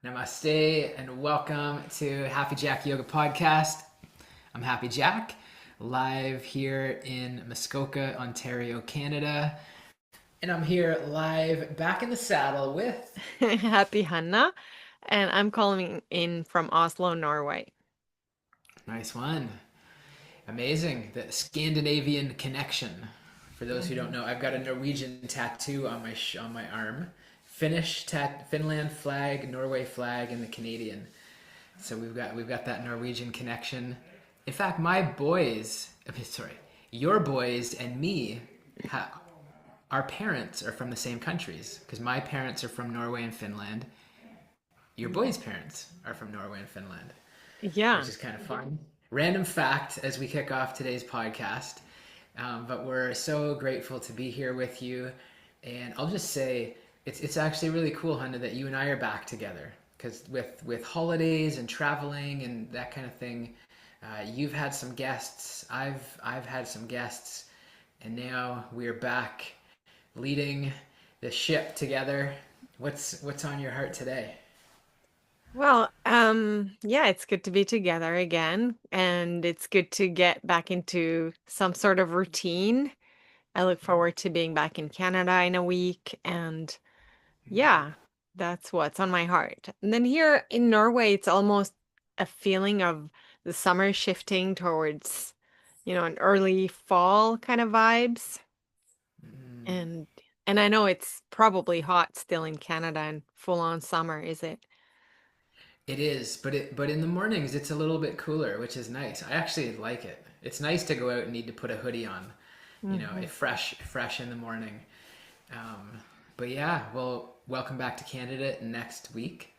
Namaste and welcome to Happy Jack Yoga Podcast. I'm Happy Jack, live here in Muskoka, Ontario, Canada. And I'm here live back in the saddle with Happy Hanna, and I'm calling in from Oslo, Norway. nice one. Amazing. The Scandinavian connection. For those who don't Mhm. know, I've got a Norwegian tattoo on my arm. Finland flag, Norway flag, and the Canadian. So we've got that Norwegian connection. In fact, your boys and me, ha, our parents are from the same countries because my parents are from Norway and Finland. Your boys' parents are from Norway and Finland, which Yeah. is kind of fun. Random fact as we kick off today's podcast. But we're so grateful to be here with you. And I'll just say it's actually really cool, Hunter, that you and I are back together. Because with holidays and traveling and that kind of thing, you've had some guests. I've had some guests, and now we're back leading the ship together. What's on your heart today? Well, yeah, it's good to be together again, and it's good to get back into some sort of routine. I look forward to being back in Canada in a week, and yeah, that's what's on my heart. And then here in Norway, it's almost a feeling of the summer shifting towards, an early fall kind of vibes. Mm. And and I know it's probably hot still in Canada and full on summer, is it? It is, but in the mornings it's a little bit cooler, which is nice. I actually like it. It's nice to go out and need to put a hoodie on, Hmm. fresh in the morning. Um, but yeah, well, welcome back to Canada next week.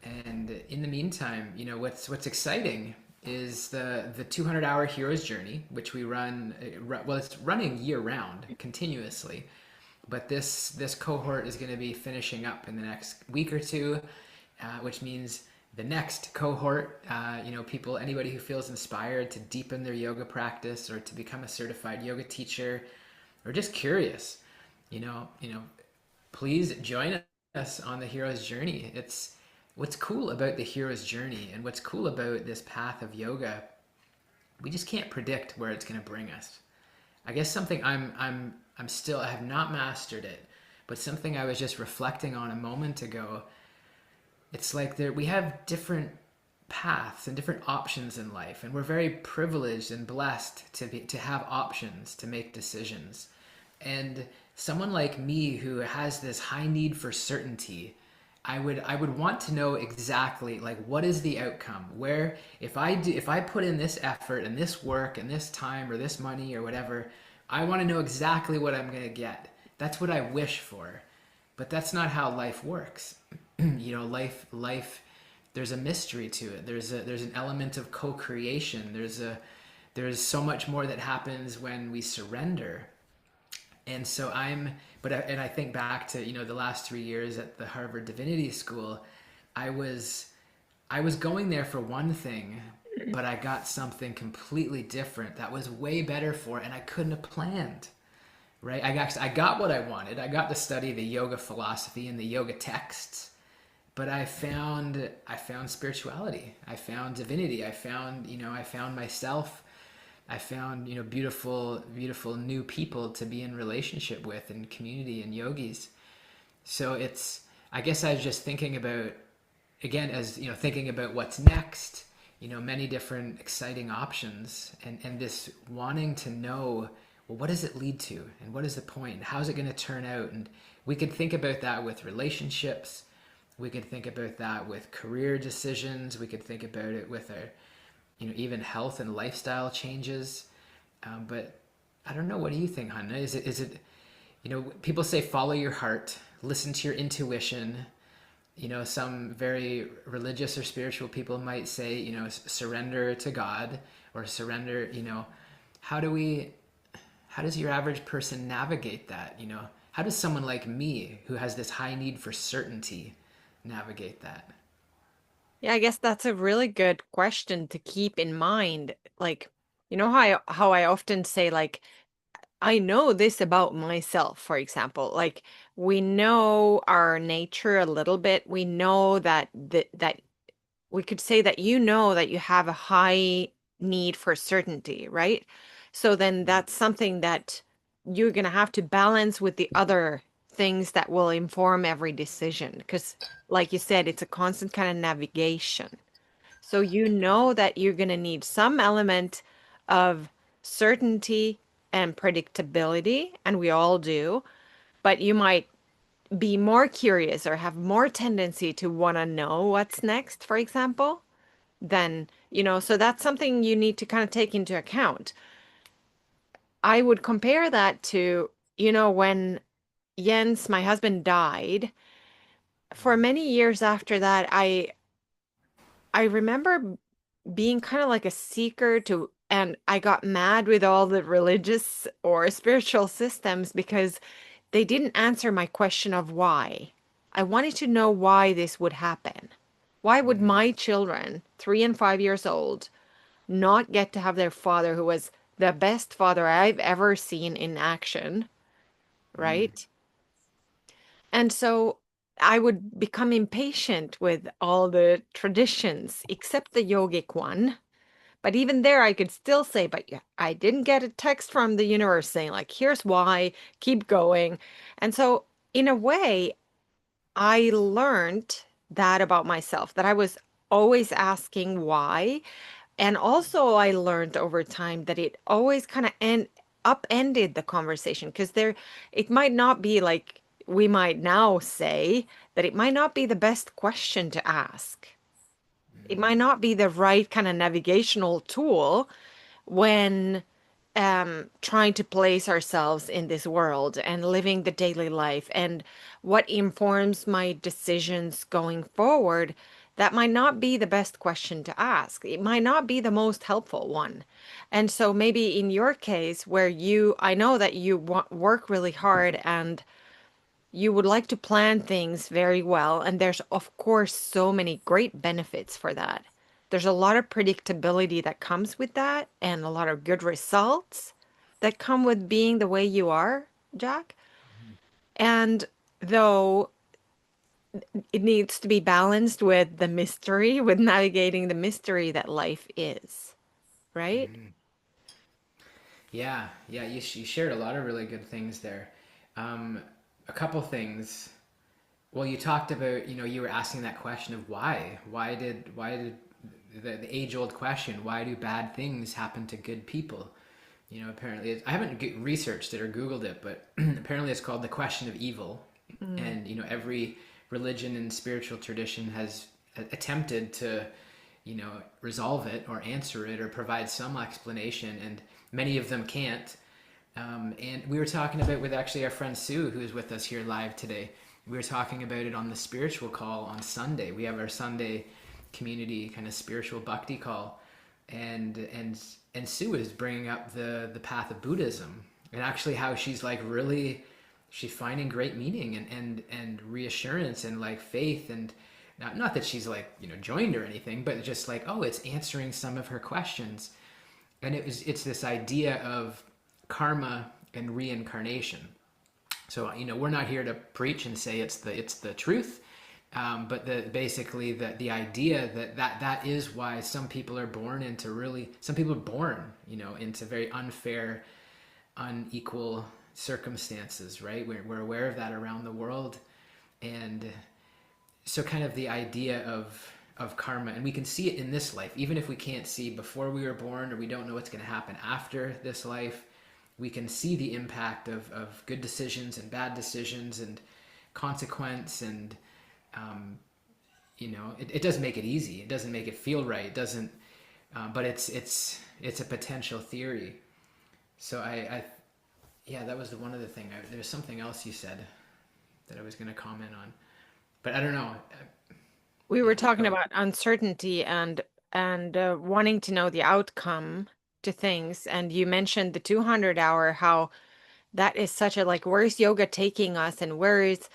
And in the meantime, what's exciting is the 200-hour Heroes Journey, which we run. Well, it's running year round, continuously. But this cohort is going to be finishing up in the next week or two, which means the next cohort, people, anybody who feels inspired to deepen their yoga practice or to become a certified yoga teacher, or just curious, please join us on the hero's journey. It's what's cool about the hero's journey and what's cool about this path of yoga. We just can't predict where it's going to bring us. I guess something I'm still I have not mastered it, but something I was just reflecting on a moment ago. It's like we have different paths and different options in life, and we're very privileged and blessed to have options to make decisions. And someone like me who has this high need for certainty, I would want to know exactly like what is the outcome. Where if I put in this effort and this work and this time or this money or whatever, I want to know exactly what I'm going to get. That's what I wish for. But that's not how life works. Life there's a mystery to it. There's an element of co-creation. There's so much more that happens when we surrender. And so and I think back to, the last 3 years at the Harvard Divinity School. I was I was going there for one thing, but I got something completely different that was way better for it, and I couldn't have planned. Right? I got what I wanted. I got to study the yoga philosophy and the yoga texts, but I found spirituality. I found divinity. I found myself. I found, beautiful new people to be in relationship with and community and yogis. So I guess I was just thinking about, again, as, thinking about what's next, many different exciting options, and this wanting to know, well, what does it lead to? And what is the point? How's it going to turn out? And we could think about that with relationships. We could think about that with career decisions. We could think about it with our, even health and lifestyle changes. But I don't know. What do you think, Hannah? Is it, people say follow your heart, listen to your intuition. Some very religious or spiritual people might say, surrender to God or surrender. How do we, how does your average person navigate that? How does someone like me who has this high need for certainty navigate that? Yeah, I guess that's a really good question to keep in mind. Like, how I often say like I know this about myself, for example. Like we know our nature a little bit. We know that we could say that you know that you have a high need for certainty, right? So then that's something that you're going to have to balance with the other things that will inform every decision. Because, like you said, it's a constant kind of navigation. So you know that you're going to need some element of certainty and predictability, and we all do, but you might be more curious or have more tendency to want to know what's next, for example, than, so that's something you need to kind of take into account. I would compare that to, when Jens, my husband, died. For many years after that, I remember being kind of like a seeker to, and I got mad with all the religious or spiritual systems because they didn't answer my question of why. I wanted to know why this would happen. Why would Mm, my children, 3 and 5 years old, not get to have their father, who was the best father I've ever seen in action, mm, right? And so I would become impatient with all the traditions, except the yogic one. But even there, I could still say, but yeah, I didn't get a text from the universe saying, like, here's why, keep going. And so, in a way, I learned that about myself, that I was always asking why. And also, I learned over time that it always kind of upended the conversation because it might not be like we might now say that it might not be the best question to ask. It might not be the right kind of navigational tool when trying to place ourselves in this world and living the daily life and what informs my decisions going forward, that might not be the best question to ask. It might not be the most helpful one. And so maybe in your case where I know that you work really hard and you would like to plan things very well, and there's, of course, so many great benefits for that. There's a lot of predictability that comes with that, and a lot of good results that come with being the way you are, Jack. And though it needs to be balanced with the mystery, with navigating the mystery that life is, right? mm. Yeah, yeah, you shared a lot of really good things there. Um, a couple things. Well, you talked about, you were asking that question of why. Why did the age-old question, why do bad things happen to good people? Apparently, I haven't researched it or Googled it, but apparently it's called the question of evil. Mm. And, every religion and spiritual tradition has attempted to, resolve it or answer it or provide some explanation. And many of them can't. And we were talking about with actually our friend Sue, who is with us here live today. We were talking about it on the spiritual call on Sunday. We have our Sunday community kind of spiritual bhakti call, and Sue is bringing up the path of Buddhism and actually how she's finding great meaning and reassurance and like faith and not that she's like joined or anything, but just like, oh, it's answering some of her questions. And it's this idea of karma and reincarnation. So we're not here to preach and say it's the truth, but basically the idea that is why some people are born into some people are born into very unfair, unequal circumstances, right? We're aware of that around the world, and so kind of the idea of karma, and we can see it in this life even if we can't see before we were born or we don't know what's going to happen after this life. We can see the impact of good decisions and bad decisions and consequence, and it doesn't make it easy, it doesn't make it feel right, it doesn't, but it's a potential theory. So I yeah, that was one other thing. There was something else you said that I was going to comment on, but I don't know. We were Yeah, talking go. about uncertainty and wanting to know the outcome to things, and you mentioned the 200 hour, how that is such a, like, where is yoga taking us, and where is,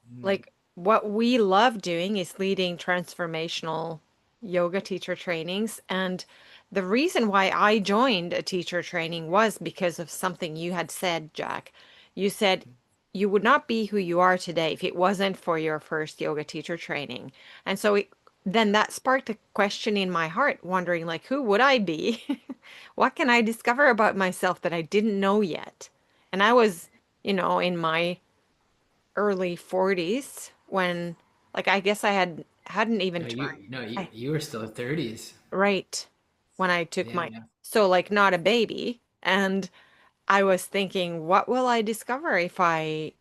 Mm, like, what we love doing is leading transformational yoga teacher trainings, and the reason why I joined a teacher training was because of something you had said, Jack. You said you would not be who you are today if it wasn't for your first yoga teacher training. And so then that sparked a question in my heart, wondering like, who would I be? What can I discover about myself that I didn't know yet? And I was, in my early 40s when, like, I guess I hadn't even No, you turned. no, you I, you were still 30s. right, when I took Yeah, my, yeah. so like not a baby. And I was thinking, what will I discover if I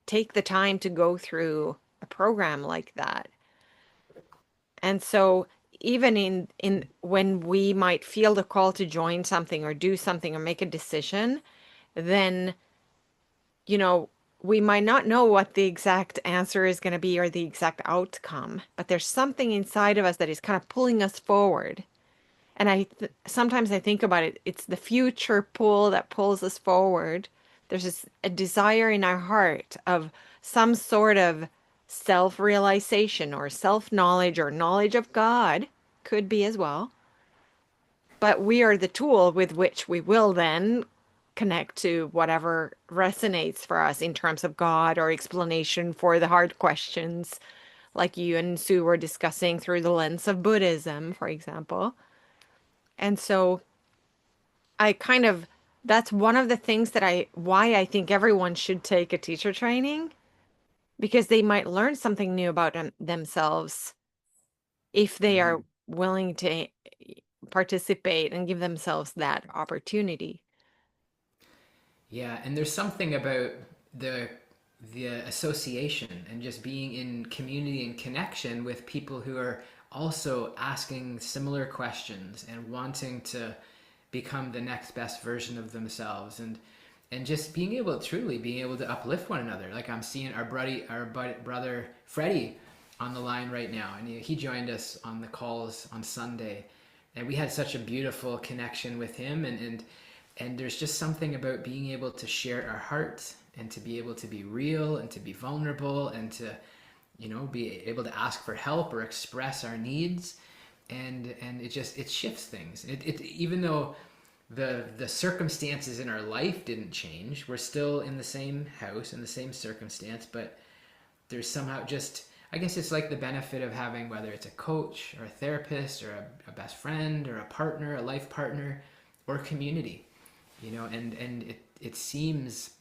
take the time to go through a program like that? And so even in when we might feel the call to join something or do something or make a decision, then, you know, we might not know what the exact answer is going to be or the exact outcome, but there's something inside of us that is kind of pulling us forward. And sometimes I think about it, it's the future pull that pulls us forward. There's a desire in our heart of some sort of self-realization or self-knowledge or knowledge of God, could be as well. But we are the tool with which we will then connect to whatever resonates for us in terms of God or explanation for the hard questions, like you and Sue were discussing through the lens of Buddhism, for example. And so I kind of, that's one of the things why I think everyone should take a teacher training, because they might learn something new about themselves if they are Hmm. willing to participate and give themselves that opportunity. Yeah, and there's something about the the association and just being in community and connection with people who are also asking similar questions and wanting to become the next best version of themselves, and just being able, truly being able to uplift one another. Like I'm seeing our brother Freddie on the line right now, and he joined us on the calls on Sunday, and we had such a beautiful connection with him, and there's just something about being able to share our hearts and to be able to be real and to be vulnerable and to, be able to ask for help or express our needs, and it shifts things. It even though the circumstances in our life didn't change, we're still in the same house in the same circumstance, but there's somehow just, I guess it's like the benefit of having, whether it's a coach or a therapist or a best friend or a partner, a life partner, or community, and it seems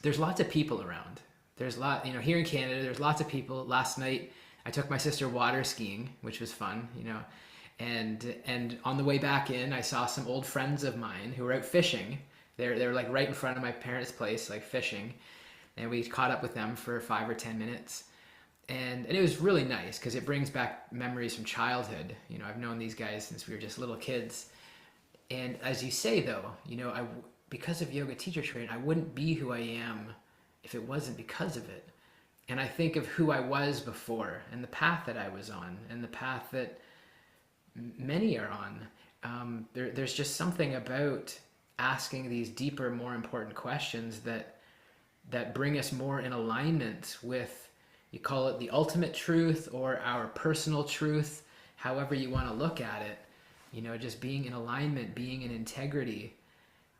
there's lots of people around. There's a lot, here in Canada, there's lots of people. Last night, I took my sister water skiing, which was fun, and on the way back in, I saw some old friends of mine who were out fishing. They were like right in front of my parents' place, like fishing, and we caught up with them for 5 or 10 minutes, and it was really nice because it brings back memories from childhood. I've known these guys since we were just little kids, and as you say, though, because of yoga teacher training, I wouldn't be who I am if it wasn't because of it. And I think of who I was before and the path that I was on and the path that many are on. There's just something about asking these deeper, more important questions that bring us more in alignment with, you call it the ultimate truth or our personal truth, however you want to look at it. Just being in alignment, being in integrity,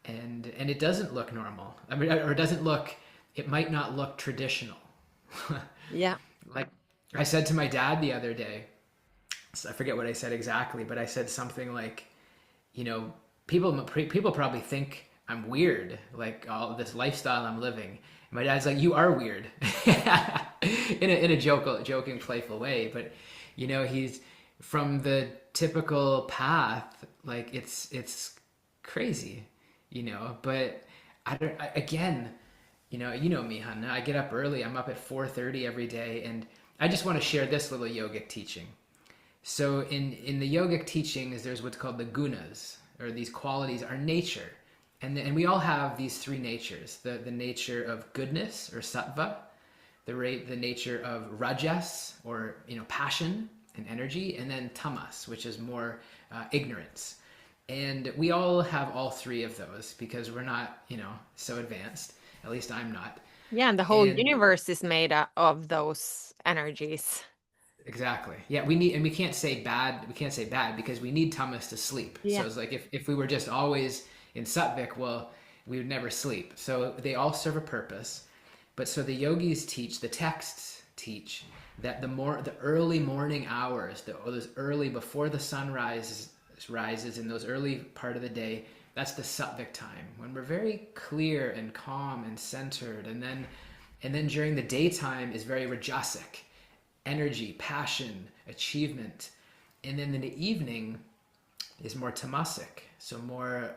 and it doesn't look normal. I mean, or it doesn't look. It might not look traditional. Yeah. Like I said to my dad the other day, so I forget what I said exactly, but I said something like, you know, people probably think I'm weird, like all this lifestyle I'm living. And my dad's like, "You are weird," in a joking, playful way. But he's from the typical path. Like it's crazy, But I don't. Again, you know me, Hannah. I get up early. I'm up at 4:30 every day, and I just want to share this little yogic teaching. So in the yogic teachings, there's what's called the gunas, or these qualities, are nature, and we all have these three natures: the nature of goodness, or sattva, the nature of rajas, or passion and energy, and then tamas, which is more ignorance. And we all have all three of those because we're not so advanced. At least I'm not. Yeah, and the whole And universe is made of those energies. Exactly. Yeah, we need, and we can't say bad. We can't say bad because we need tamas to sleep. Yeah. So it's like if we were just always in sattvic, well, we would never sleep. So they all serve a purpose. But so the yogis teach, the texts teach that the early morning hours, those early before the sun rises in those early part of the day, that's the sattvic time when we're very clear and calm and centered, and then during the daytime is very rajasic energy, passion, achievement. And then in the evening is more tamasic, so more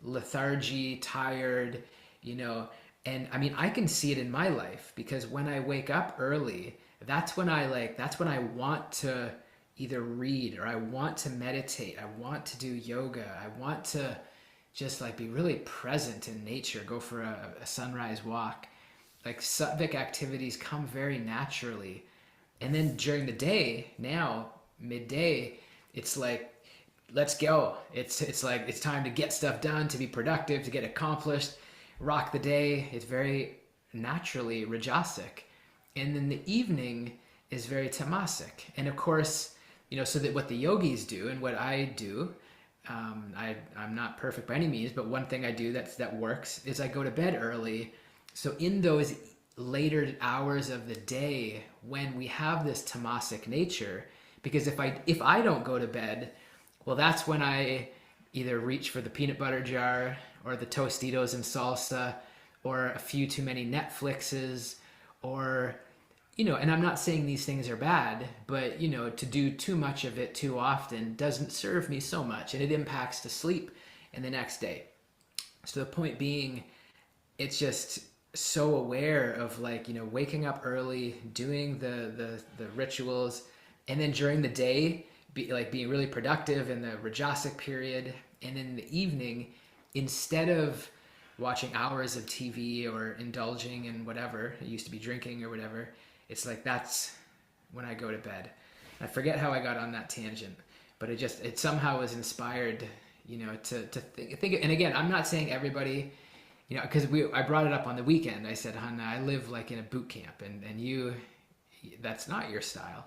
lethargy, tired, you know. And I mean, I can see it in my life because when I wake up early, that's when I want to either read or I want to meditate, I want to do yoga, I want to just like be really present in nature, go for a sunrise walk. Like sattvic activities come very naturally. And then during the day, now midday, it's like let's go. It's like it's time to get stuff done, to be productive, to get accomplished, rock the day. It's very naturally rajasic. And then the evening is very tamasic. And of course, so that what the yogis do and what I do, I'm not perfect by any means, but one thing I do that works is I go to bed early. So in those later hours of the day when we have this tamasic nature, because if I don't go to bed, well, that's when I either reach for the peanut butter jar or the Tostitos and salsa or a few too many Netflixes or and I'm not saying these things are bad, but to do too much of it too often doesn't serve me so much and it impacts the sleep in the next day. So the point being, it's just so aware of like waking up early, doing the rituals, and then during the day being really productive in the rajasic period, and in the evening, instead of watching hours of TV or indulging in whatever it used to be, drinking or whatever, it's like that's when I go to bed. I forget how I got on that tangent, but it somehow was inspired, to think. And again, I'm not saying everybody, because I brought it up on the weekend. I said, Hanna, I live like in a boot camp, and that's not your style.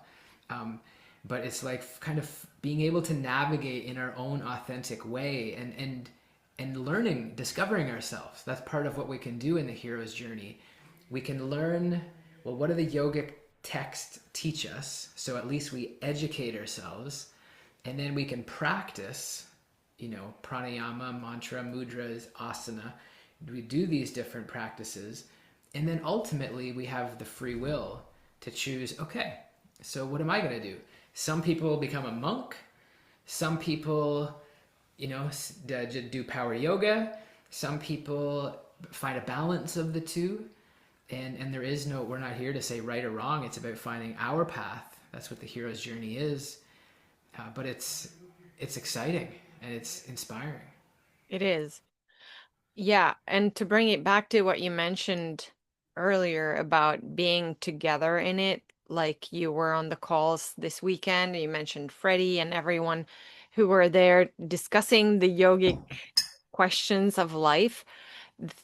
But it's like kind of being able to navigate in our own authentic way and learning, discovering ourselves. That's part of what we can do in the hero's journey. We can learn, well, what do the yogic texts teach us? So at least we educate ourselves, and then we can practice, pranayama, mantra, mudras, asana. We do these different practices, and then ultimately we have the free will to choose, okay, so what am I going to do? Some people become a monk. Some people, do power yoga. Some people find a balance of the two. And there is no, we're not here to say right or wrong. It's about finding our path. That's what the hero's journey is. But it's exciting and it's inspiring. It is. Yeah, and to bring it back to what you mentioned earlier about being together in it, like you were on the calls this weekend, you mentioned Freddie and everyone who were there discussing the yogic questions of life.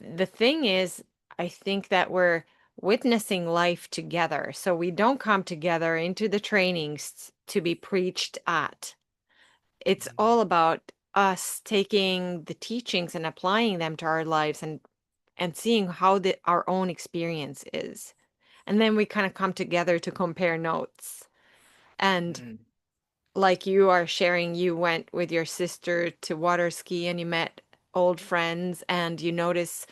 The thing is, I think that we're witnessing life together. So we don't come together into the trainings to be preached at. It's all about us taking the teachings and applying them to our lives and seeing how our own experience is. And then we kind of come together to compare notes. And Mm. like you are sharing, you went with your sister to water ski and you met old friends and you notice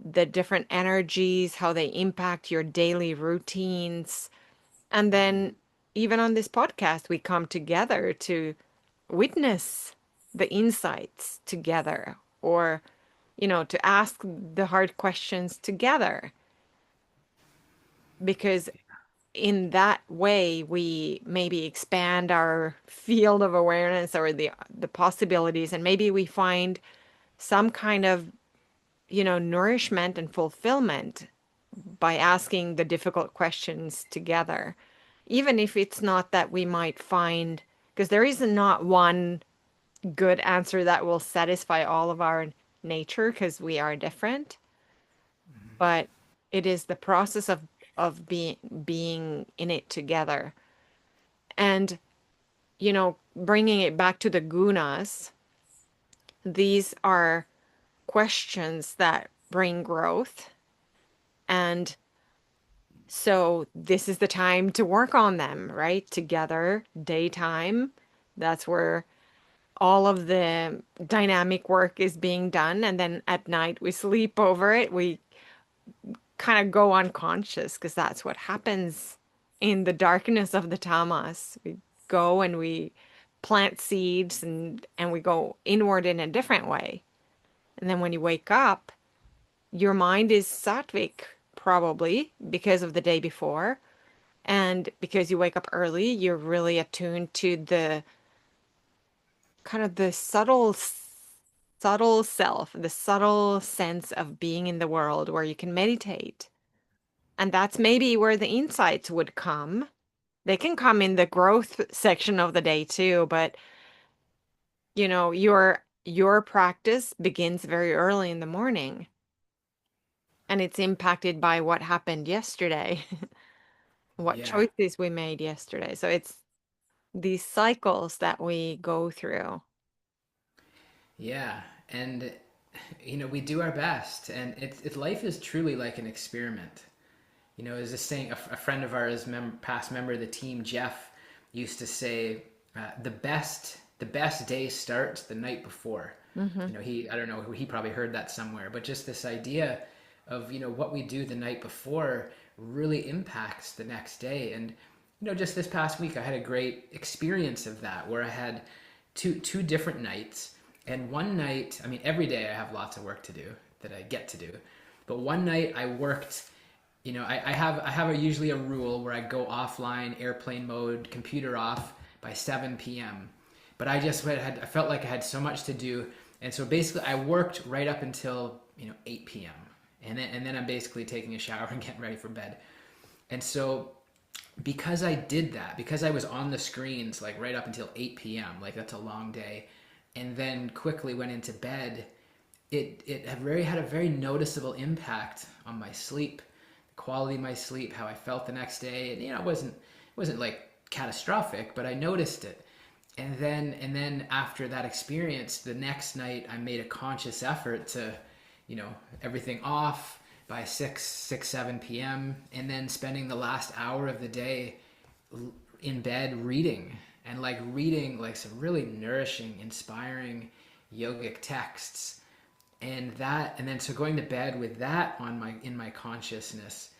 the different energies, how they impact your daily routines. And then even on this podcast, we come together to witness the insights together or, to ask the hard questions together. Because in that way, we maybe expand our field of awareness or the possibilities, and maybe we find some kind of, nourishment and fulfillment by asking the difficult questions together. Even if it's not that we might find, because there is not one good answer that will satisfy all of our nature because we are different, but it is the process of being in it together. And, bringing it back to the gunas, these are questions that bring growth. And so this is the time to work on them, right? Together, daytime. That's where all of the dynamic work is being done. And then at night, we sleep over it. We kind of go unconscious because that's what happens in the darkness of the tamas. We go and we plant seeds and we go inward in a different way. And then when you wake up, your mind is sattvic, probably because of the day before. And because you wake up early, you're really attuned to the kind of the subtle self, the subtle sense of being in the world where you can meditate. And that's maybe where the insights would come. They can come in the growth section of the day too, but your practice begins very early in the morning and it's impacted by what happened yesterday, what Yeah. choices we made yesterday. So it's these cycles that we go through. Yeah. And we do our best, and it's life is truly like an experiment. As this saying, a friend of ours, past member of the team, Jeff, used to say, the best day starts the night before. Hmm. I don't know, he probably heard that somewhere, but just this idea of what we do the night before really impacts the next day. And just this past week, I had a great experience of that, where I had two different nights. And one night, I mean, every day I have lots of work to do that I get to do, but one night I worked. I have usually a rule where I go offline, airplane mode, computer off by 7 p.m. But I felt like I had so much to do, and so basically I worked right up until 8 p.m. And then I'm basically taking a shower and getting ready for bed. And so because I did that, because I was on the screens like right up until 8 p.m., like that's a long day, and then quickly went into bed, it had a very noticeable impact on my sleep, the quality of my sleep, how I felt the next day. And it wasn't like catastrophic, but I noticed it. And then after that experience, the next night I made a conscious effort to, everything off by 7 p.m. and then spending the last hour of the day in bed reading, and like reading like some really nourishing, inspiring yogic texts. And then so going to bed with that in my consciousness,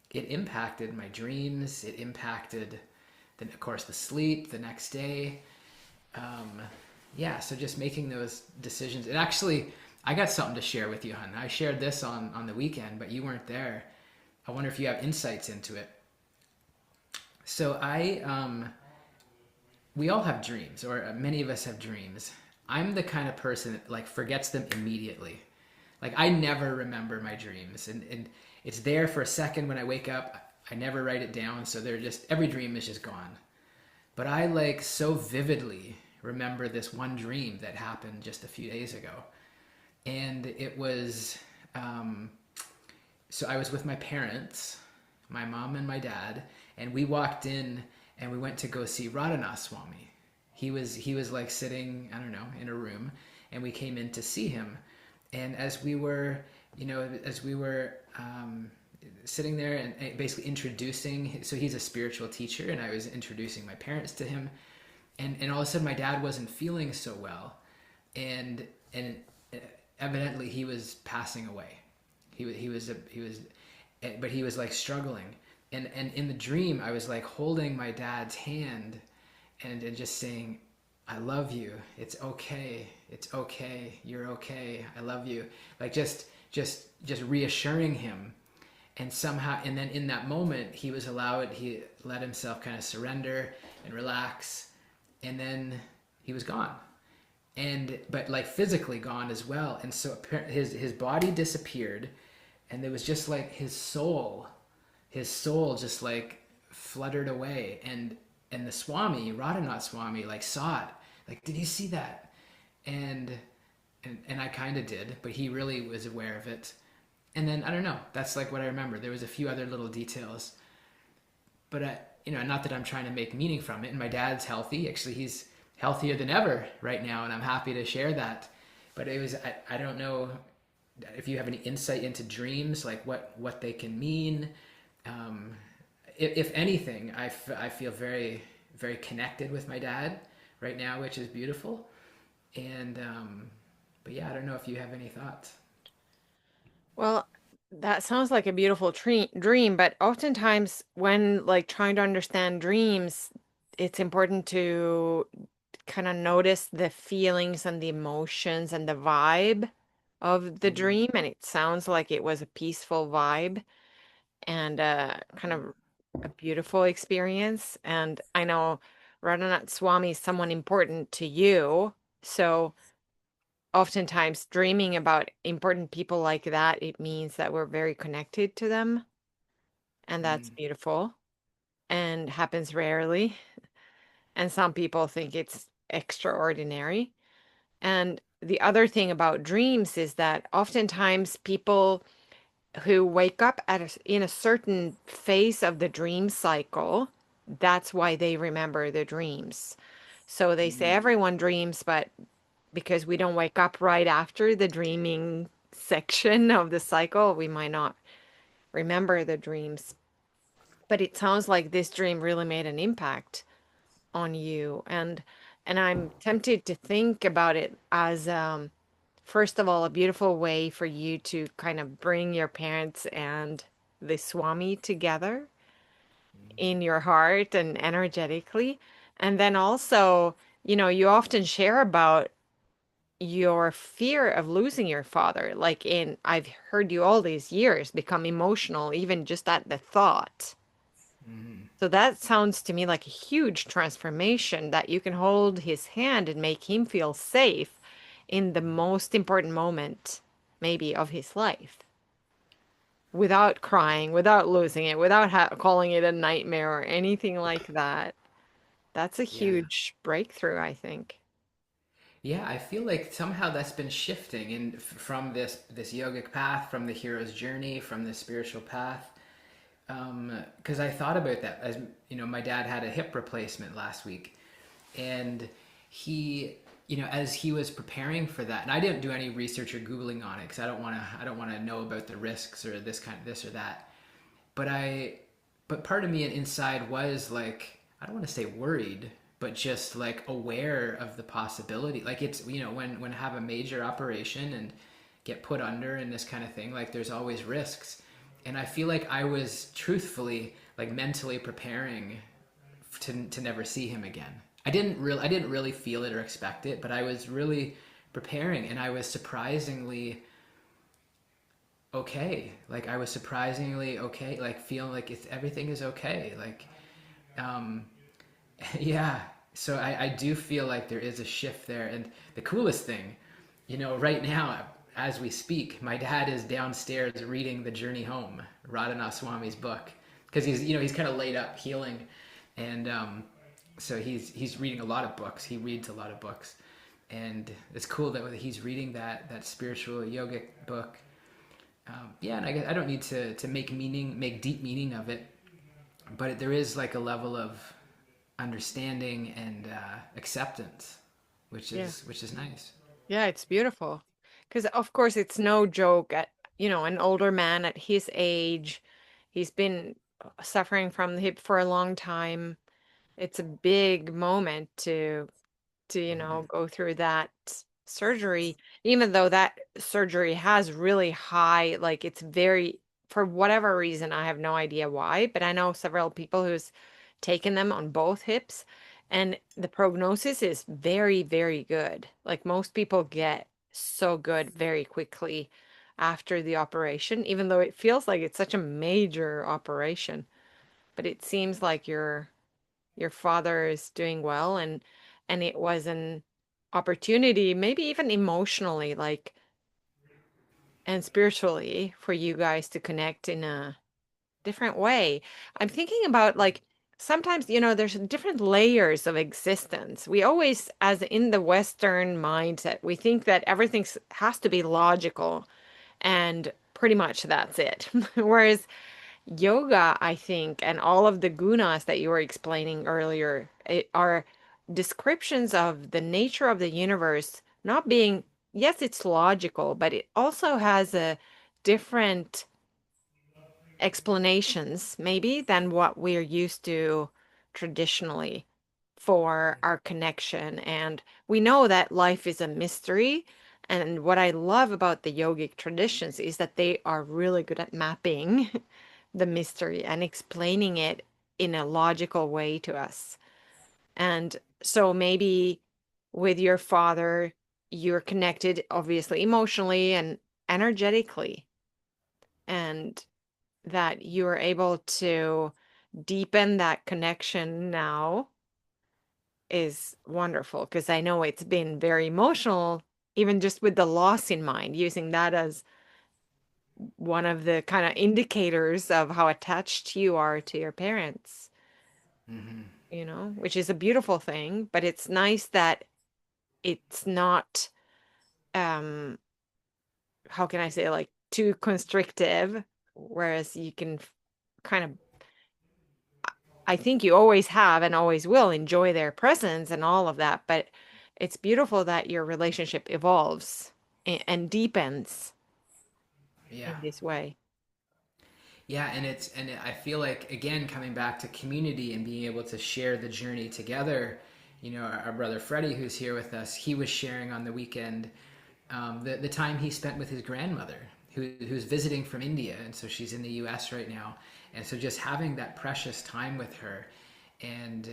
it impacted my dreams, it impacted of course the sleep the next day. um, yeah, so just making those decisions. And actually, I got something to share with you, hun. I shared this on the weekend, but you weren't there. I wonder if you have insights into it. So we all have dreams, or many of us have dreams. I'm the kind of person that like forgets them immediately. Like I never remember my dreams, and it's there for a second when I wake up. I never write it down, so every dream is just gone. But I like so vividly remember this one dream that happened just a few days ago. And it was, so I was with my parents, my mom and my dad, and we walked in and we went to go see Radhanath Swami. He was like sitting, I don't know, in a room, and we came in to see him. And as we were sitting there and basically introducing, so he's a spiritual teacher, and I was introducing my parents to him, and all of a sudden my dad wasn't feeling so well, and evidently he was passing away. But he was like struggling, and in the dream I was like holding my dad's hand, and just saying, I love you. It's okay. It's okay. You're okay. I love you. Like just reassuring him. And somehow, and then in that moment, he let himself kind of surrender and relax. And then he was gone. But like physically gone as well. And so his body disappeared, and there was just like his soul just like fluttered away. And the Swami, Radhanath Swami, like saw it. Like, did you see that? And I kind of did, but he really was aware of it. And then I don't know. That's like what I remember. There was a few other little details, but not that I'm trying to make meaning from it. And my dad's healthy. Actually, he's healthier than ever right now, and I'm happy to share that. But I don't know if you have any insight into dreams, like what they can mean. Um, if anything, I feel very, very connected with my dad right now, which is beautiful. And, but yeah, I don't know if you have any thoughts. Well, that sounds like a beautiful dream, but oftentimes when like trying to understand dreams, it's important to kind of notice the feelings and the emotions and the vibe of the Mm, dream. And it sounds like it was a peaceful vibe and kind of a beautiful experience. And I know Radhanath Swami is someone important to you. So oftentimes dreaming about important people like that, it means that we're very connected to them. And that's mm, beautiful and happens rarely. And some people think it's extraordinary. And the other thing about dreams is that oftentimes people who wake up in a certain phase of the dream cycle, that's why they remember the dreams. So they say mm, everyone dreams, but because we don't wake up right after the dreaming section of the cycle, we might not remember the dreams. But it sounds like this dream really made an impact on you. And I'm tempted to think about it as first of all, a beautiful way for you to kind of bring your parents and the Swami together in your heart and energetically. And then also, you often share about your fear of losing your father. I've heard you all these years become emotional, even just at the thought. mm. So that sounds to me like a huge transformation that you can hold his hand and make him feel safe in the most important moment, maybe, of his life without crying, without losing it, without calling it a nightmare or anything like that. That's a Yeah. huge breakthrough, I think. Yeah, I feel like somehow that's been shifting from this yogic path, from the hero's journey, from the spiritual path. Because I thought about that as my dad had a hip replacement last week, and he, as he was preparing for that, and I didn't do any research or googling on it because I don't want to know about the risks or this or that. But but part of me inside was like, I don't want to say worried, but just like aware of the possibility. Like it's when have a major operation and get put under and this kind of thing, like there's always risks. And I feel like I was truthfully like mentally preparing to never see him again. I didn't really feel it or expect it, but I was really preparing, and I was surprisingly okay. Like I was surprisingly okay, like feeling like everything is okay. Like, um, yeah. So I do feel like there is a shift there. And the coolest thing, right now, as we speak, my dad is downstairs reading The Journey Home, Radhanath Swami's book, because he's kind of laid up healing. And so he's reading a lot of books. He reads a lot of books. And it's cool that he's reading that spiritual yogic book. Yeah, and I guess I don't need to make deep meaning of it, but there is like a level of understanding and acceptance, Yeah. which is nice. Yeah, it's beautiful. Because, of course, it's no joke an older man at his age, he's been suffering from the hip for a long time. It's a big moment to, Mm-hmm. go through that surgery, even though that surgery has really high, like it's very, for whatever reason, I have no idea why, but I know several people who's taken them on both hips, and the prognosis is very, very good. Like most people get so good very quickly after the operation, even though it feels like it's such a major operation. But it seems like your father is doing well, and it was an opportunity, maybe even emotionally, like, and spiritually, for you guys to connect in a different way. I'm thinking about like sometimes, there's different layers of existence. We always, as in the Western mindset, we think that everything has to be logical and pretty much that's it. Whereas yoga, I think, and all of the gunas that you were explaining earlier, are descriptions of the nature of the universe not being, yes, it's logical, but it also has a different explanations, maybe, than what we're used to traditionally for our connection. And we know that life is a mystery. And what I love about the yogic traditions is that they are really good at mapping the mystery and explaining it in a logical way to us. And so maybe with your father, you're connected, obviously, emotionally and energetically. And that you are able to deepen that connection now is wonderful because I know it's been very emotional, even just with the loss in mind, using that as one of the kind of indicators of how attached you are to your parents, Hmm. which is a beautiful thing, but it's nice that it's not, um, how can I say, like too constrictive, whereas you can kind of, I think you always have and always will enjoy their presence and all of that, but it's beautiful that your relationship evolves and deepens Yeah. in this way. Yeah, I feel like, again, coming back to community and being able to share the journey together. Our brother Freddie, who's here with us, he was sharing on the weekend, the time he spent with his grandmother, who's visiting from India, and so she's in the U.S. right now, and so just having that precious time with her, and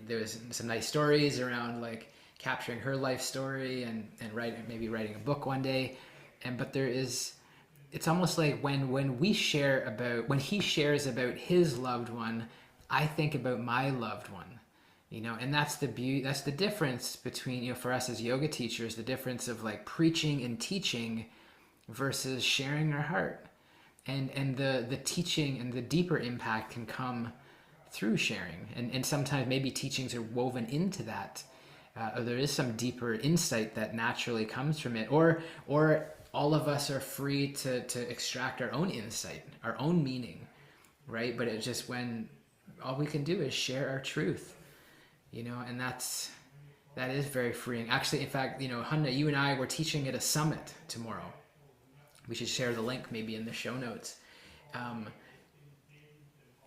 there was some nice stories around, like, capturing her life story, and maybe writing a book one day, but there is, it's almost like when he shares about his loved one, I think about my loved one. And that's the beauty, that's the difference between, for us as yoga teachers, the difference of, like, preaching and teaching versus sharing our heart. And the teaching and the deeper impact can come through sharing, and sometimes maybe teachings are woven into that, or there is some deeper insight that naturally comes from it, or all of us are free to extract our own insight, our own meaning, right? But it's just when all we can do is share our truth, and that is very freeing. Actually, in fact, Hanna, you and I were teaching at a summit tomorrow. We should share the link maybe in the show notes. Um,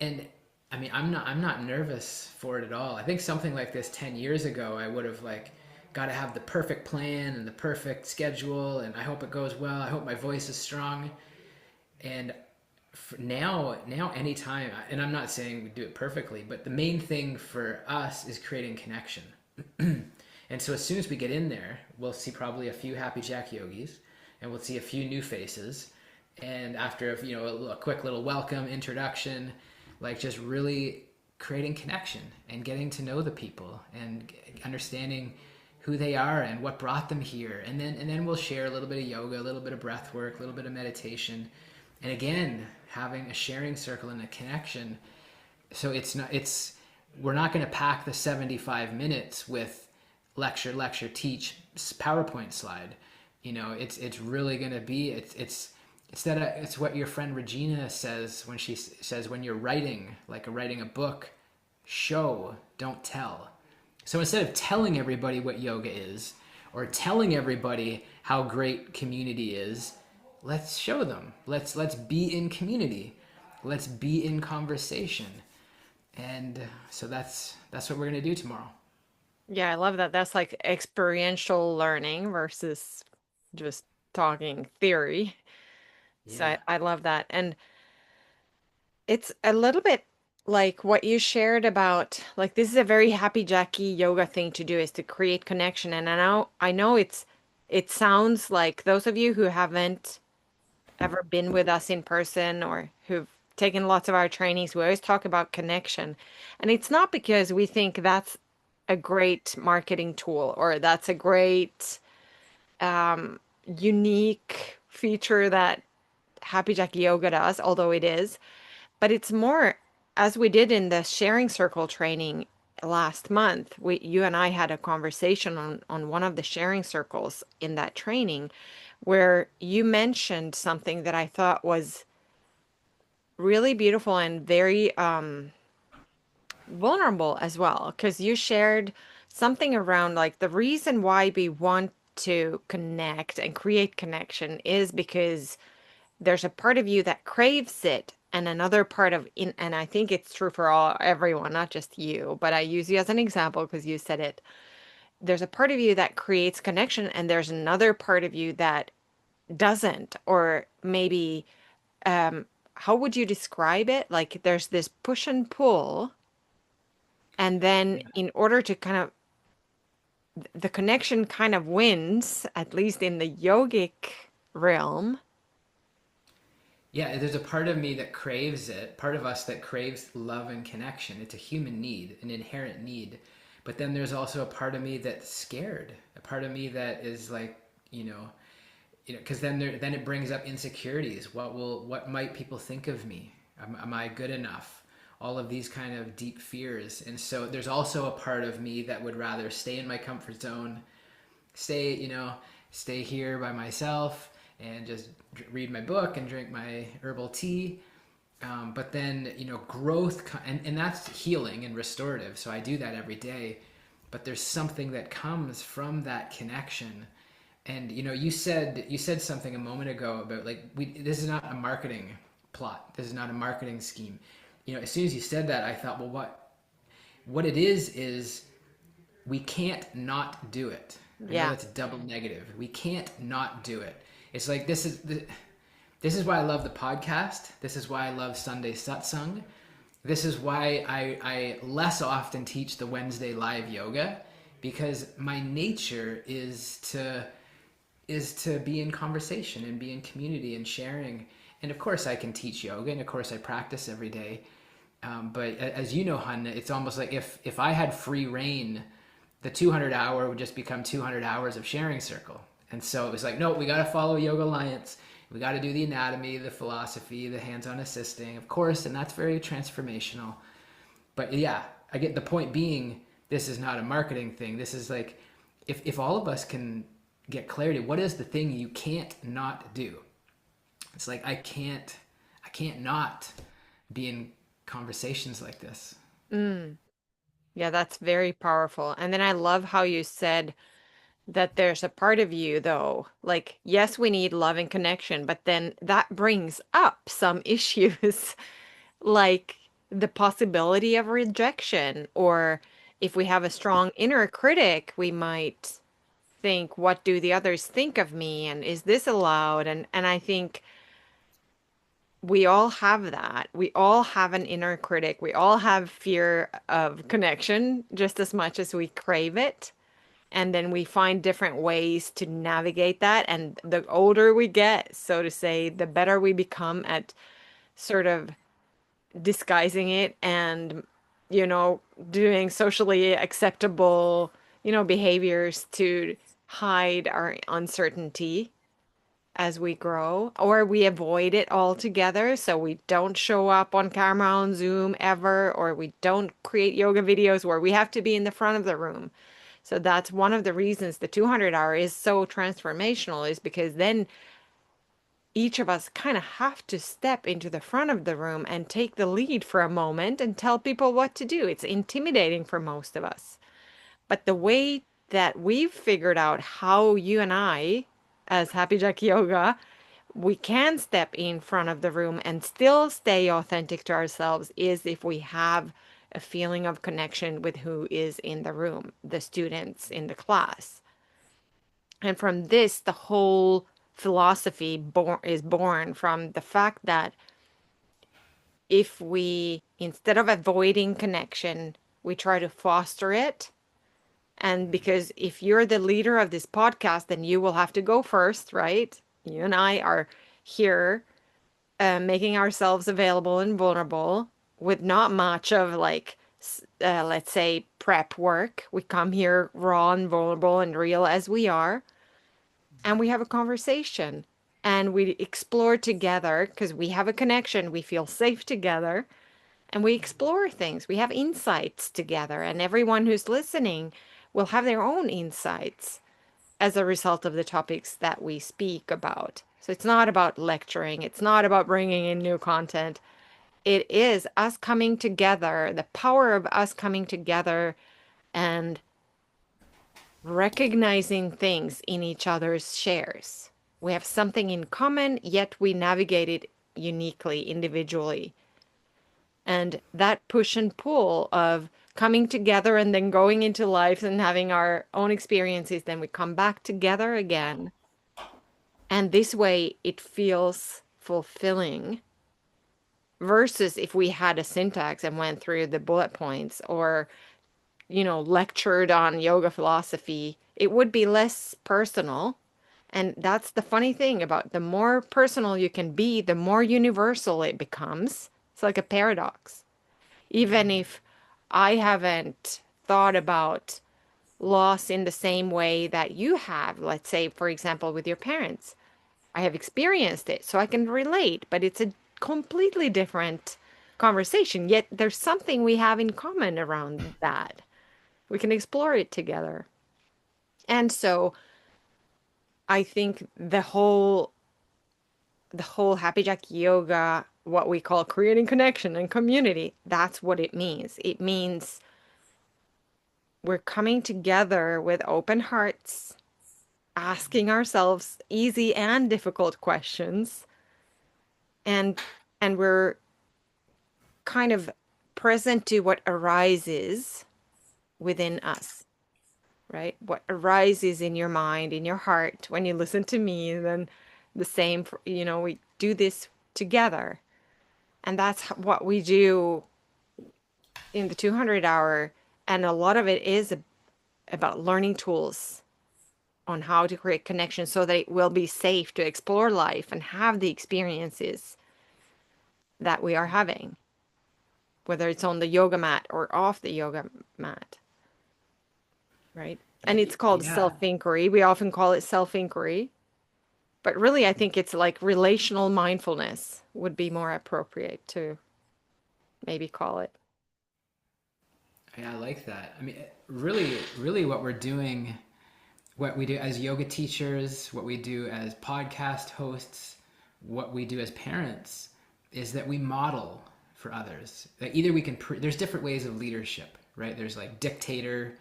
and I mean, I'm not nervous for it at all. I think something like this 10 years ago, I would have, like, got to have the perfect plan and the perfect schedule, and I hope it goes well. I hope my voice is strong. And now anytime, and I'm not saying we do it perfectly, but the main thing for us is creating connection. And so as soon as we get in there, we'll see probably a few happy jack yogis, and we'll see a few new faces. And after a quick little welcome introduction, like, just really creating connection and getting to know the people and understanding who they are and what brought them here, and then we'll share a little bit of yoga, a little bit of breath work, a little bit of meditation, and again, having a sharing circle and a connection. So we're not going to pack the 75 minutes with lecture, teach, PowerPoint slide. It's really going to be, it's what your friend Regina says when she says, when you're writing, like writing a book, show, don't tell. So instead of telling everybody what yoga is, or telling everybody how great community is, let's show them. Let's be in community. Let's be in conversation. And so that's what we're gonna do tomorrow. Yeah, I love that. That's like experiential learning versus just talking theory. So Yeah. I love that. And it's a little bit like what you shared about, like, this is a very happy Jackie yoga thing to do, is to create connection. And I know it sounds like those of you who haven't ever been with us in person or who've taken lots of our trainings, we always talk about connection. And it's not because we think that's a great marketing tool or that's a great unique feature that Happy Jackie Yoga does, although it is. But it's more, as we did in the sharing circle training last month, you and I had a conversation on one of the sharing circles in that training where you mentioned something that I thought was really beautiful and very vulnerable as well, because you shared something around like the reason why we want to connect and create connection is because there's a part of you that craves it and another part of in and I think it's true for all everyone, not just you, but I use you as an example because you said it. There's a part of you that creates connection and there's another part of you that doesn't, or maybe um how would you describe it? Like there's this push and pull, and then Yeah. in order to kind of the connection kind of wins, at least in the yogic realm. Yeah, there's a part of me that craves it, part of us that craves love and connection. It's a human need, an inherent need. But then there's also a part of me that's scared, a part of me that is like, you know, because then it brings up insecurities. What might people think of me? Am I good enough? All of these kind of deep fears. And so there's also a part of me that would rather stay in my comfort zone, stay, stay here by myself and just read my book and drink my herbal tea. But then, growth, and that's healing and restorative. So I do that every day. But there's something that comes from that connection. And you said something a moment ago about like this is not a marketing plot. This is not a marketing scheme. As soon as you said that, I thought, well, what it is we can't not do it. I know Yeah. that's a double negative. We can't not do it. It's like this is why I love the podcast. This is why I love Sunday satsang. This is why I less often teach the Wednesday live yoga, because my nature is to be in conversation and be in community and sharing. And of course, I can teach yoga, and of course, I practice every day. But as you know, Hun, it's almost like if I had free reign, the 200 hour would just become 200 hours of sharing circle. And so it was like, no, we got to follow Yoga Alliance. We got to do the anatomy, the philosophy, the hands-on assisting, of course, and that's very transformational. But yeah, I get the point being, this is not a marketing thing. This is like, if all of us can get clarity, what is the thing you can't not do? It's like I can't not be in conversations like this. Mm. Yeah, that's very powerful. And then I love how you said that there's a part of you, though, like, yes, we need love and connection, but then that brings up some issues, like the possibility of rejection, or if we have a strong inner critic, we might think, what do the others think of me? And is this allowed? And I think we all have that. We all have an inner critic. We all have fear of connection just as much as we crave it. And then we find different ways to navigate that. And the older we get, so to say, the better we become at sort of disguising it and, you know, doing socially acceptable, behaviors to hide our uncertainty as we grow, or we avoid it altogether. So we don't show up on camera on Zoom ever, or we don't create yoga videos where we have to be in the front of the room. So that's one of the reasons the 200 hour is so transformational, is because then each of us kind of have to step into the front of the room and take the lead for a moment and tell people what to do. It's intimidating for most of us. But the way that we've figured out how you and I, as Happy Jack Yoga, we can step in front of the room and still stay authentic to ourselves is if we have a feeling of connection with who is in the room, the students in the class. And from this, the whole philosophy is born from the fact that if we, instead of avoiding connection, we try to foster it. And because if you're the leader of this podcast, then you will have to go first, right? You and I are here making ourselves available and vulnerable with not much of like, let's say, prep work. We come here raw and vulnerable and real as we are, and we have a conversation and we explore together because we have a connection. We feel safe together and we explore things. We have insights together, and everyone who's listening will have their own insights as a result of the topics that we speak about. So it's not about lecturing, it's not about bringing in new content. it is us coming together, the power of us coming together and recognizing things in each other's shares. We have something in common, yet we navigate it uniquely, individually. And that push and pull of coming together and then going into life and having our own experiences, then we come back together again. And this way it feels fulfilling versus if we had a syntax and went through the bullet points or, lectured on yoga philosophy, it would be less personal. And that's the funny thing about the more personal you can be, the more universal it becomes. It's like a paradox. Even if I haven't thought about loss in the same way that you have, let's say, for example, with your parents, I have experienced it, so I can relate, but it's a completely different conversation. Yet there's something we have in common around that. We can explore it together. And so I think the whole Happy Jack yoga, what we call creating connection and community, that's what it means. It means we're coming together with open hearts, asking ourselves easy and difficult questions, and we're kind of present to what arises within us, right? What arises in your mind, in your heart when you listen to me, then the same, we do this together. And that's what we do in the 200 hour. And a lot of it is about learning tools on how to create connection so that it will be safe to explore life and have the experiences that we are having, whether it's on the yoga mat or off the yoga mat, right? And it's called Yeah. self-inquiry. We often call it self-inquiry, but really I think it's like relational mindfulness would be more appropriate to maybe call it. Yeah, I like that. I mean, really, really what we're doing, what we do as yoga teachers, what we do as podcast hosts, what we do as parents is that we model for others. That either we can, there's different ways of leadership, right? There's like dictator,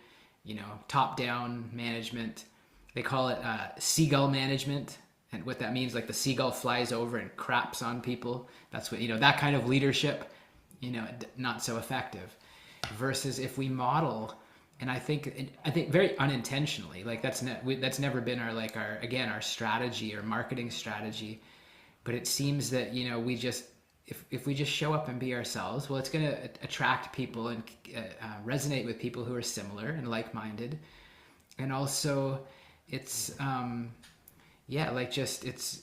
top down management. They call it seagull management. And what that means, like the seagull flies over and craps on people. That's what, that kind of leadership, not so effective. Versus if we model, and I think very unintentionally, like that's never been our strategy or marketing strategy, but it seems that we just if we just show up and be ourselves, well, it's going to attract people and resonate with people who are similar and like-minded, and also it's yeah, like just it's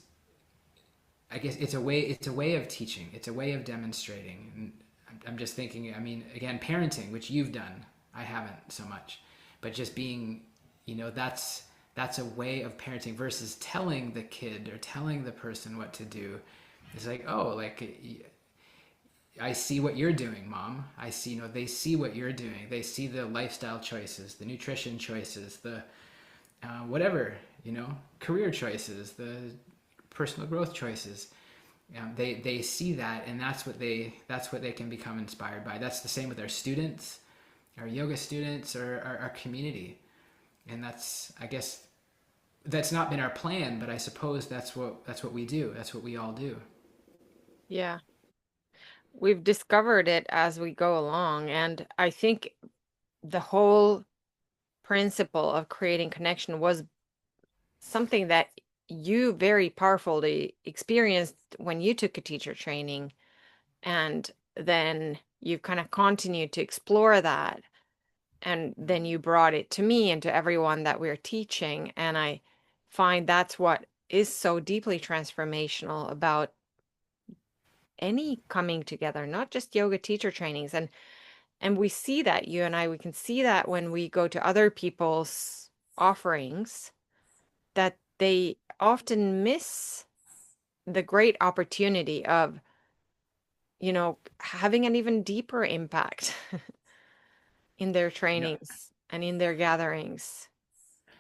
I guess it's a way of teaching, it's a way of demonstrating. And I'm just thinking, I mean, again, parenting, which you've done, I haven't so much, but just being, that's a way of parenting versus telling the kid or telling the person what to do. It's like, oh, like I see what you're doing, mom. I see, they see what you're doing. They see the lifestyle choices, the nutrition choices, the whatever, career choices, the personal growth choices. They see that, and that's what they can become inspired by. That's the same with our students, our yoga students, or our community. And I guess that's not been our plan, but I suppose that's what we do. That's what we all do. Yeah. We've discovered it as we go along. And I think the whole principle of creating connection was something that you very powerfully experienced when you took a teacher training. And then you kind of continued to explore that. And then you brought it to me and to everyone that we're teaching. And I find that's what is so deeply transformational about any coming together, not just yoga teacher trainings. And we see that, you and I, we can see that when we go to other people's offerings, that they often miss the great opportunity of, having an even deeper impact in their You know, trainings and in their gatherings.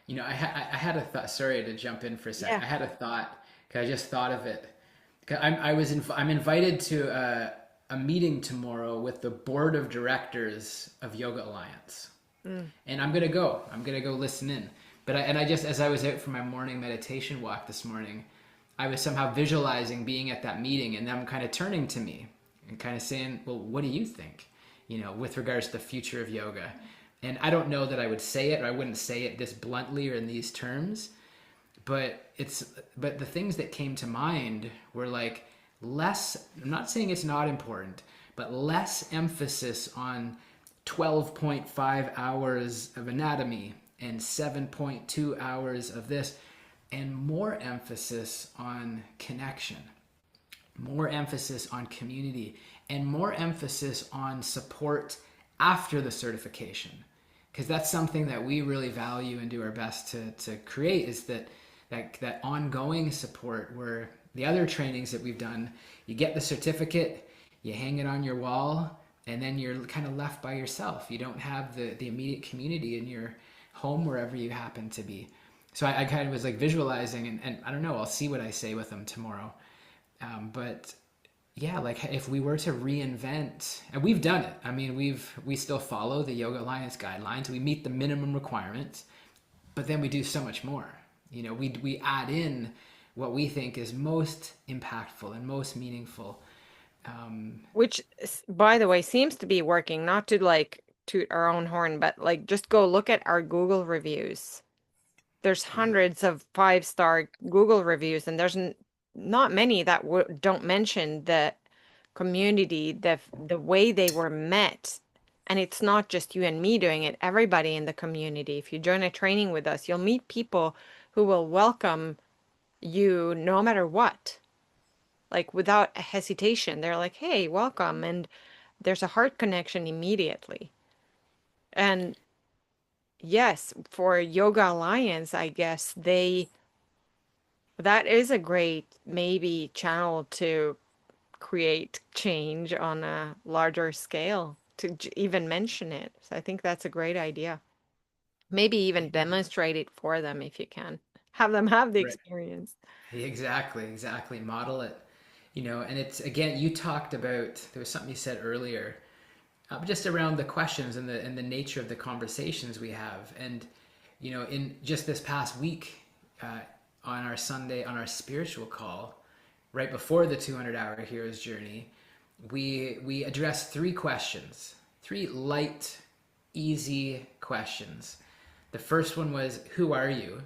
I had a thought. Sorry to jump in for a sec. Yeah. I had a thought because I just thought of it. 'Cause I'm invited to. a meeting tomorrow with the board of directors of Yoga Alliance, Mm. and I'm gonna go. I'm gonna go listen in. But I just, as I was out for my morning meditation walk this morning, I was somehow visualizing being at that meeting and them kind of turning to me and kind of saying, "Well, what do you think? With regards to the future of yoga." And I don't know that I would say it, or I wouldn't say it this bluntly or in these terms, but the things that came to mind were like less. I'm not saying it's not important, but less emphasis on 12.5 hours of anatomy and 7.2 hours of this, and more emphasis on connection, more emphasis on community, and more emphasis on support after the certification. Because that's something that we really value and do our best to create, is that ongoing support, where the other trainings that we've done, you get the certificate, you hang it on your wall, and then you're kind of left by yourself. You don't have the immediate community in your home, wherever you happen to be. So I kind of was like visualizing, and I don't know, I'll see what I say with them tomorrow. But yeah, like if we were to reinvent, and we've done it. I mean, we still follow the Yoga Alliance guidelines. We meet the minimum requirements, but then we do so much more. We add in what we think is most impactful and most meaningful. Which, by the way, seems to be working, not to like toot our own horn, but like just go look at our Google reviews. There's Yeah, hundreds of 5-star Google reviews, and there's n not many that w don't mention the community, the way they were met. And it's not just you and me doing it, everybody in the community. If you join a training with us, you'll meet people who will welcome you no matter what, like without hesitation. They're like, hey, welcome. And there's a heart connection immediately. And yes, for Yoga Alliance, I guess that is a great maybe channel to create change on a larger scale, to even mention it. So I think that's a great idea. Maybe even demonstrate it for them if you can. Have them have the right. experience. Exactly, exactly. Model it. And it's, again, you talked about, there was something you said earlier, just around the questions and the nature of the conversations we have. And in just this past week, on our Sunday, on our spiritual call, right before the 200-hour hero's journey, we addressed three questions, three light, easy questions. The first one was, who are you?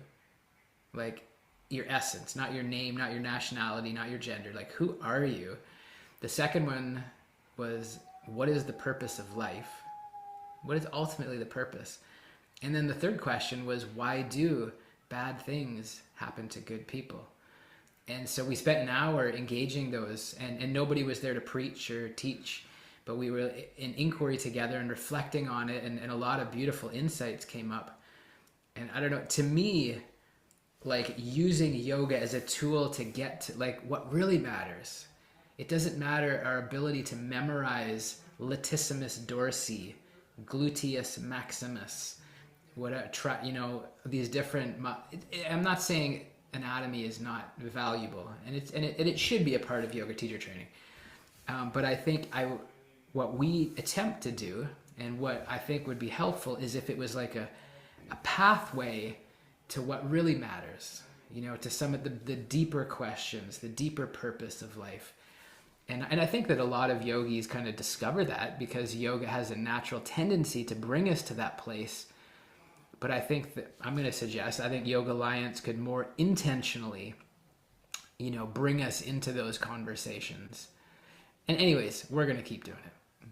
Like, your essence, not your name, not your nationality, not your gender. Like, who are you? The second one was, what is the purpose of life? What is ultimately the purpose? And then the third question was, why do bad things happen to good people? And so we spent an hour engaging those, and nobody was there to preach or teach, but we were in inquiry together and reflecting on it, and a lot of beautiful insights came up. And I don't know, to me, like, using yoga as a tool to get to like what really matters. It doesn't matter our ability to memorize latissimus dorsi, gluteus maximus, what a try, these different. I'm not saying anatomy is not valuable, and it should be a part of yoga teacher training. But I think what we attempt to do, and what I think would be helpful, is if it was like a pathway to what really matters, to some of the deeper questions, the deeper purpose of life. And I think that a lot of yogis kind of discover that, because yoga has a natural tendency to bring us to that place. But I think that I think Yoga Alliance could more intentionally, bring us into those conversations. And anyways, we're going to keep doing it.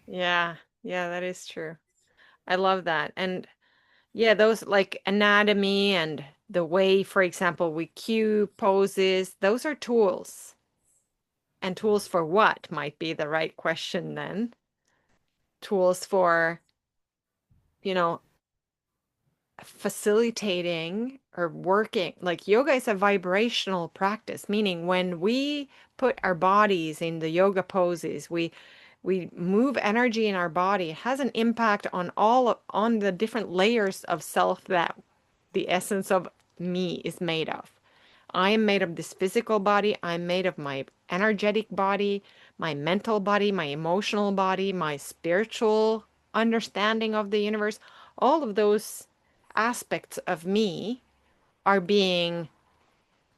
Yeah, yeah, that is true. I love that. And yeah, those like anatomy and the way, for example, we cue poses, those are tools. And tools for what might be the right question then. Tools for, you know, facilitating or working. Like yoga is a vibrational practice, meaning when we put our bodies in the yoga poses, we move energy in our body. It has an impact on on the different layers of self that the essence of me is made of. I am made of this physical body. I'm made of my energetic body, my mental body, my emotional body, my spiritual understanding of the universe, all of those aspects of me are being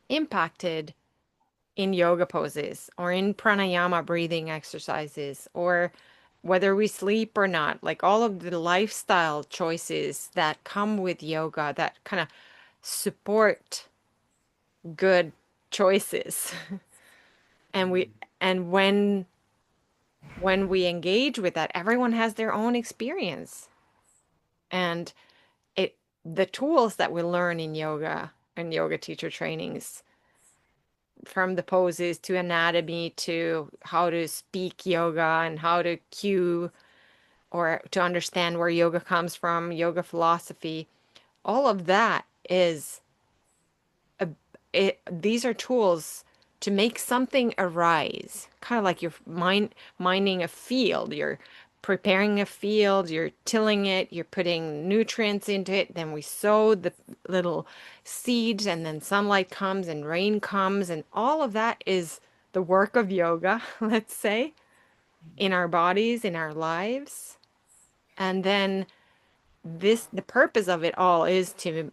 impacted in yoga poses or in pranayama breathing exercises or whether we sleep or not, like all of the lifestyle choices that come with yoga that kind of support good choices. And we and when we engage with that, everyone has their own experience. And it the tools that we learn in yoga and yoga teacher trainings, from the poses to anatomy to how to speak yoga and how to cue or to understand where yoga comes from, yoga philosophy, all of that is these are tools to make something arise, kind of like you're mining a field. You're preparing a field, you're tilling it, you're putting nutrients into it. Then we sow the little seeds, and then sunlight comes and rain comes, and all of that is the work of yoga, let's say, in our bodies, in our lives. And then the purpose of it all is to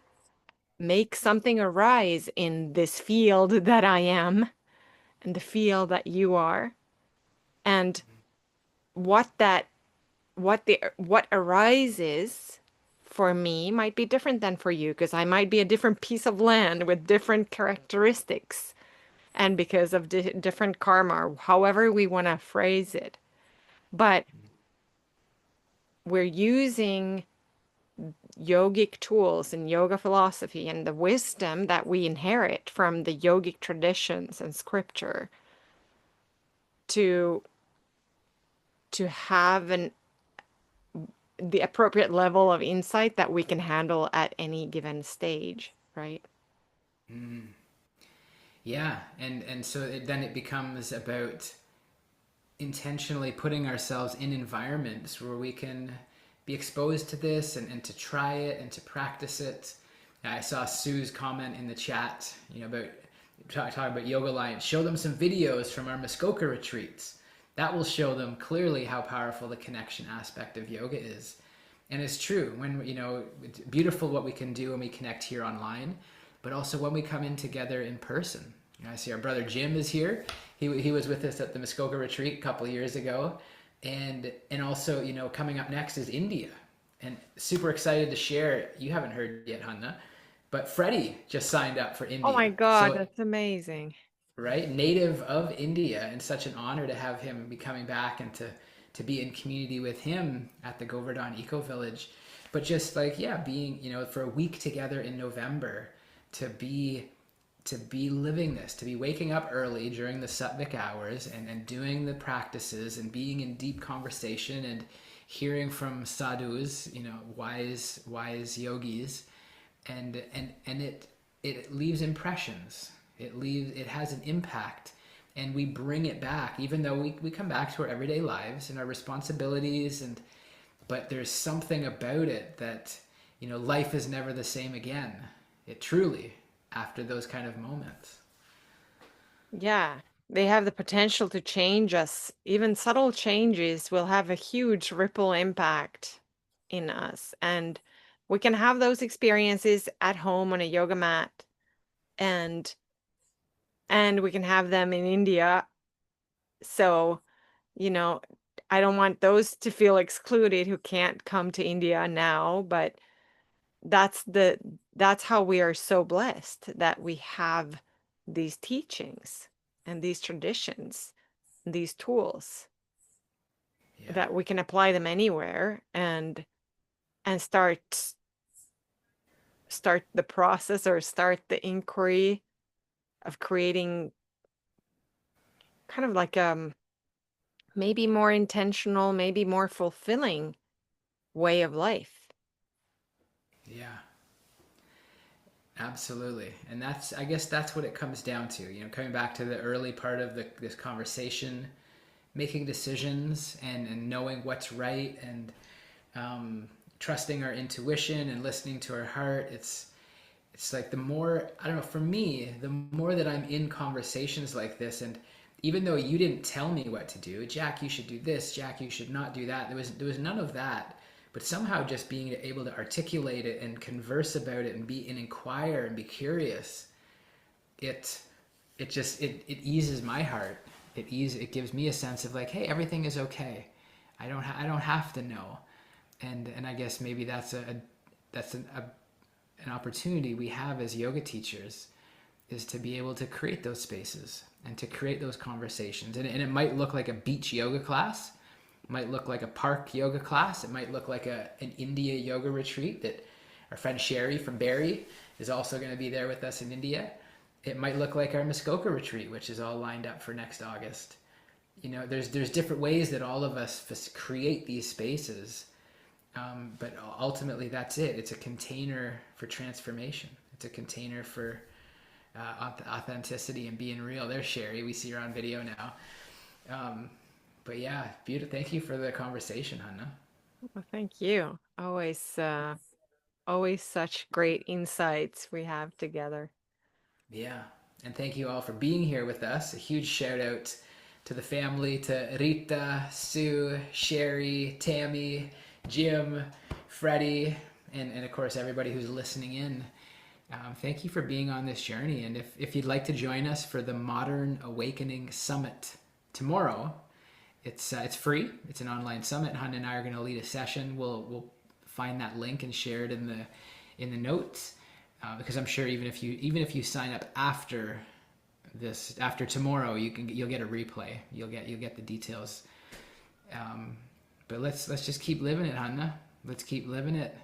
make something arise in this field that I am and the field that you are. And what that what arises for me might be different than for you because I might be a different piece of land with different characteristics and because of different karma, or however we want to phrase it. But we're using yogic tools and yoga philosophy and the wisdom that we inherit from the yogic traditions and scripture to have the appropriate level of insight that we can handle at any given stage, right? Mm. Yeah, and so then it becomes about intentionally putting ourselves in environments where we can be exposed to this and to try it and to practice it. I saw Sue's comment in the chat, about talking about Yoga Alliance. Show them some videos from our Muskoka retreats. That will show them clearly how powerful the connection aspect of yoga is. And it's true when, it's beautiful what we can do when we connect here online, but also when we come in together in person. I see our brother Jim is here. He was with us at the Muskoka retreat a couple of years ago. And also, coming up next is India. And super excited to share. You haven't heard yet, Hanna, but Freddie just signed up for Oh my India. God, So, that's amazing. right, native of India, and such an honor to have him be coming back and to be in community with him at the Govardhan Eco Village. But just like, yeah, being, for a week together in November, to be living this, to be waking up early during the Sattvik hours and doing the practices and being in deep conversation and hearing from sadhus, wise yogis, and it leaves impressions. It has an impact, and we bring it back, even though we come back to our everyday lives and our responsibilities, but there's something about it that, life is never the same again. It truly, after those kind of moments. Yeah, they have the potential to change us. Even subtle changes will have a huge ripple impact in us. And we can have those experiences at home on a yoga mat and we can have them in India. So, you know, I don't want those to feel excluded who can't come to India now, but that's the that's how we are so blessed that we have these teachings and these traditions, these tools Yeah, that we can apply them anywhere and start the process or start the inquiry of creating kind of like maybe more intentional, maybe more fulfilling way of life. yeah, absolutely. And I guess that's what it comes down to. Coming back to the early part of this conversation, making decisions and knowing what's right and trusting our intuition and listening to our heart. It's like the more, I don't know, for me, the more that I'm in conversations like this, and even though you didn't tell me what to do, Jack, you should do this, Jack, you should not do that. There was none of that. But somehow just being able to articulate it and converse about it and be and inquire and be curious, it it eases my heart. It gives me a sense of like, hey, everything is okay. I don't have to know. And I guess maybe that's an opportunity we have as yoga teachers, is to be able to create those spaces and to create those conversations. And it might look like a beach yoga class, it might look like a park yoga class, it might look like an India yoga retreat that our friend Sherry from Barrie is also going to be there with us in India. It might look like our Muskoka retreat, which is all lined up for next August. There's different ways that all of us create these spaces, but ultimately that's it. It's a container for transformation. It's a container for authenticity and being real. There's Sherry. We see her on video now. But yeah, beautiful. Thank you for the conversation, Hannah. Well, thank you. Always such great insights we have together. Yeah. And thank you all for being here with us. A huge shout out to the family, to Rita, Sue, Sherry, Tammy, Jim, Freddie, and of course everybody who's listening in. Thank you for being on this journey. And if you'd like to join us for the Modern Awakening Summit tomorrow, it's free. It's an online summit. Hannah and I are going to lead a session. We'll find that link and share it in the notes, because I'm sure even if you sign up after tomorrow, you'll get a replay. You'll get the details. But let's just keep living it, Hannah. Let's keep living it.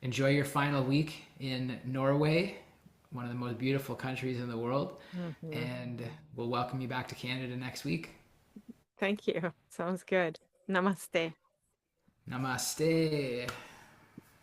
Enjoy your final week in Norway, one of the most beautiful countries in the world, Mhm. and we'll welcome you back to Canada next week. Thank you. Sounds good. Namaste. Namaste.